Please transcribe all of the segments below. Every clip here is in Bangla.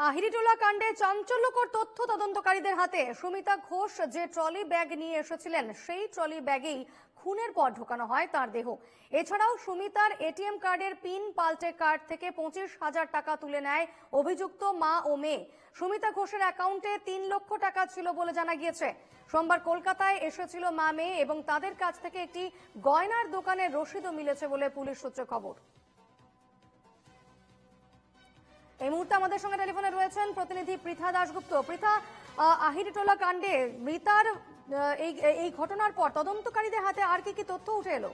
আহিরিটোলা কাণ্ডে চাঞ্চল্যকর তথ্য তদন্তকারীদের হাতে। সুমিতা ঘোষ যে ট্রলি ব্যাগ নিয়ে এসেছিলেন সেই ট্রলি ব্যাগেই খুনের পর ঢোকানো হয় তার দেহ। এছাড়াও সুমিতার এটিএম কার্ডের পিন পাল্টে কার্ড থেকে 25,000 টাকা তুলে নেয় অভিযুক্ত মা ও মেয়ে। সুমিতা ঘোষের অ্যাকাউন্টে 3 লক্ষ টাকা ছিল বলে জানা গিয়েছে। সোমবার কলকাতায় এসেছিল মা মেয়ে এবং তাদের কাছ থেকে একটি গয়নার দোকানের রসিদও মিলেছে বলে পুলিশ সূত্রে খবর। এই মুহূর্তে আমাদের সঙ্গে টেলিফোনে রয়েছেন প্রতিনিধি পৃথা দাশগুপ্ত। পৃথা, আহিরিটোলা কাণ্ডে মৃতার এই ঘটনার পর তদন্তকারীদের হাতে আর কি কি তথ্য উঠে এলো?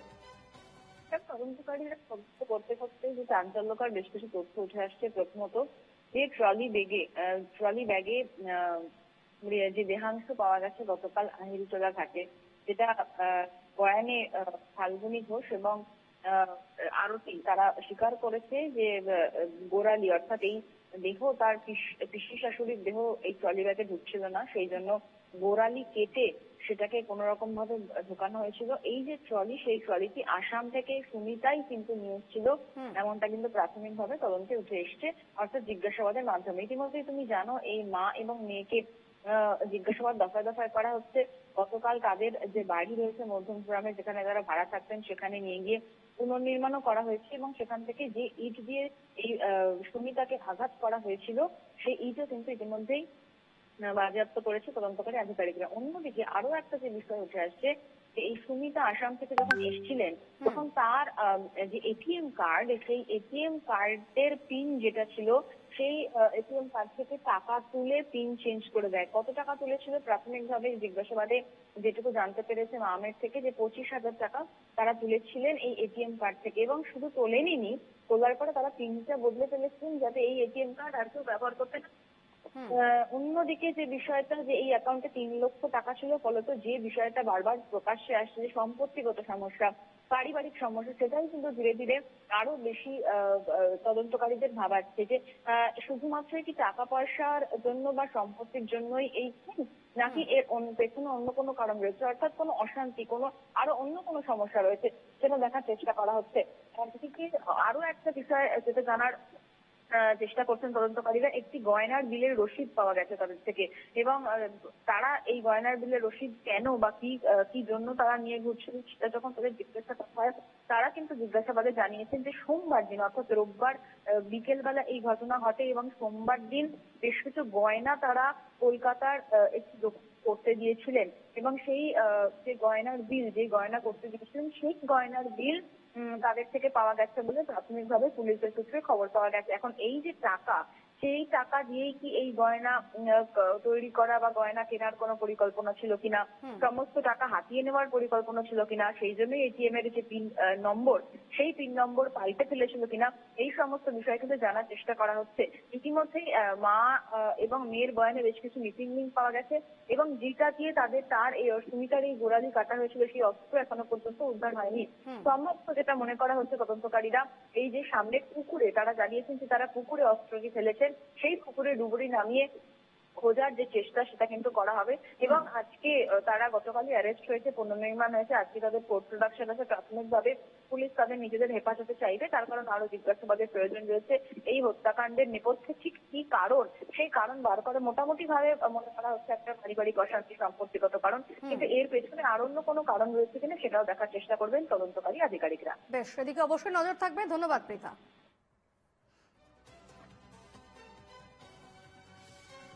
তদন্তকারীরা তদন্ত করতে করতে যে চাঞ্চল্যকর বেশ কিছু তথ্য উঠে আসছে। প্রথমত, যে ট্রলি ব্যাগে যে দেহাংশ পাওয়া গেছে গতকাল আহিরিটোলা ঘাটে, যেটা বয়ানে ফাল্গুনী ঘোষ এবং আরতি তারা স্বীকার করেছে যে গোড়ালি অর্থাৎ এই দেহ তার পিসি শাশুড়ির দেহ এই ট্রলি ব্যাগে ঢুকছিল না, সেই জন্য গোড়ালি কেটে সেটাকে কোন রকম ভাবে ঢোকানো হয়েছিল। এই যে ট্রলি, সেই ট্রলিটি আসাম থেকে সুমিতাই কিন্তু নিয়ে এসেছিল, এমনটা কিন্তু প্রাথমিকভাবে তদন্তে উঠে এসছে, অর্থাৎ জিজ্ঞাসাবাদের মাধ্যমে। ইতিমধ্যেই তুমি জানো এই মা এবং মেয়েকে জিজ্ঞাসাবাদ দফায় দফায় করা হচ্ছে। গতকাল তাদের যে বাড়ি রয়েছে মধ্যমগ্রামে, যেখানে তারা ভাড়া থাকতেন, সেখানে নিয়ে গিয়ে পুনর্নির্মাণও করা হয়েছে এবং সেখান থেকে যে ইট দিয়ে এই সুমিতাকে আঘাত করা হয়েছিল সেই ইটও কিন্তু ইতিমধ্যেই বাজেয়াপ্ত করেছে তদন্তকারী আধিকারিকরা। অন্যদিকে আরো একটা যে বিষয় উঠে আসছে, এই সুমিতা আসাম থেকে যখন এসেছিলেন তখন তার যে এটিএম কার্ড, সেই এটিএম কার্ডের পিন যেটা ছিল, সেই এটিএম কার্ড থেকে টাকা তুলে পিন চেঞ্জ করে দেয়। কত টাকা তুলেছিল প্রাথমিকভাবে জিজ্ঞাসাবাদে যেটুকু জানতে পেরেছে মামের থেকে, যে 25,000 টাকা তারা তুলেছিলেন এই এটিএম কার্ড থেকে। এবং শুধু তোলেনি, তোলার পরে তারা পিনটা বদলে ফেলেছিলেন যাতে এই এটিএম কার্ড আর কেউ ব্যবহার করতে না। অন্যদিকে যে বিষয়টা, যে এই অ্যাকাউন্টে 3 লক্ষ টাকা ছিল, ফলত যে বিষয়টা বারবার প্রকাশ্যে আসছে যে সম্পত্তিগত সমস্যা, পারিবারিক সমস্যা, সেটাই কিন্তু ধীরে ধীরে আরো বেশি তদন্তকারীদের ভাবাচ্ছে যে শুধুমাত্র কি টাকা পয়সার জন্য বা সম্পত্তির জন্যই এই খুন, নাকি এর পেছনে অন্য কোনো কারণ রয়েছে, অর্থাৎ কোনো অশান্তি, কোনো আরো অন্য কোনো সমস্যা রয়েছে, সেটা দেখার চেষ্টা করা হচ্ছে। আরো একটা বিষয় যেটা জানার চেষ্টা করছেন তদন্তকারীরা, একটি গয়নার বিলের রসিদ পাওয়া গেছে তাদের থেকে, এবং তারা এই গয়নার বিলের রসিদ কেন বা কি জন্য তারা নিয়ে ঘুরছিল সেটা যখন তাদের জিজ্ঞাসাবাদ হয়, তারা কিন্তু জিজ্ঞাসাবাদে জানিয়েছেন যে সোমবার দিন অর্থাৎ রোববার বিকেল বেলা এই ঘটনা ঘটে এবং সোমবার দিন বেশ কিছু গয়না তারা কলকাতার একটি দোকান করতে দিয়েছিলেন এবং সেই যে গয়নার বিল, যে গয়না করতে দিয়েছিলেন সেই গয়নার বিল তাদের থেকে পাওয়া গেছে বলে প্রাথমিকভাবে পুলিশের সূত্রে খবর পাওয়া গেছে। এখন এই যে টাকা, সেই টাকা দিয়েই কি এই গয়না তৈরি করা বা গয়না কেনার কোনো পরিকল্পনা ছিল কিনা, সমস্ত টাকা হাতিয়ে নেওয়ার পরিকল্পনা ছিল কিনা, সেই জন্যই এটিএম এর যে পিন নম্বর, সেই পিন নম্বর পাল্টে ফেলেছিল কিনা, এই সমস্ত বিষয় কিন্তু জানার চেষ্টা করা হচ্ছে। ইতিমধ্যেই মা এবং মেয়ের বয়ানে বেশ কিছু মিসিং লিঙ্ক পাওয়া গেছে এবং যেটা দিয়ে তার এই সুমিতার এই গোড়ালি কাটা হয়েছিল সেই অস্ত্র এখনো পর্যন্ত উদ্ধার হয়নি। সম্ভবত যেটা মনে করা হচ্ছে তদন্তকারীরা, এই যে সামনের পুকুরে তারা জানিয়েছেন যে তারা পুকুরে অস্ত্রটি ফেলেছেন, সেই পুকুরে ডুবুরি নামিয়ে খোঁজার যে চেষ্টা সেটা কিন্তু করা হবে। এবং আজকে তারা গতকালই অ্যারেস্ট হয়েছে, পুনর্নির্মাণ হয়েছে, আজকে তাদের কোর্ট প্রোডাকশন আছে। প্রাথমিকভাবে পুলিশ তাদের নিজেদের হেফাজতে চাইবে, তার কারণ আরো জিজ্ঞাসাবাদের প্রয়োজন রয়েছে। এই হত্যাকাণ্ডের নেপথ্যে ঠিক কি কারণ, সেই কারণ বার করে মোটামুটি ভাবে মনে করা হচ্ছে একটা পারিবারিক অশান্তি, সম্পত্তিগত কারণ, কিন্তু এর পেছনে আর অন্য কোনো কারণ রয়েছে কিনা সেটাও দেখার চেষ্টা করবেন তদন্তকারী আধিকারিকরা। বেশ, সেদিকে অবশ্যই নজর থাকবে। ধন্যবাদ পৃথা।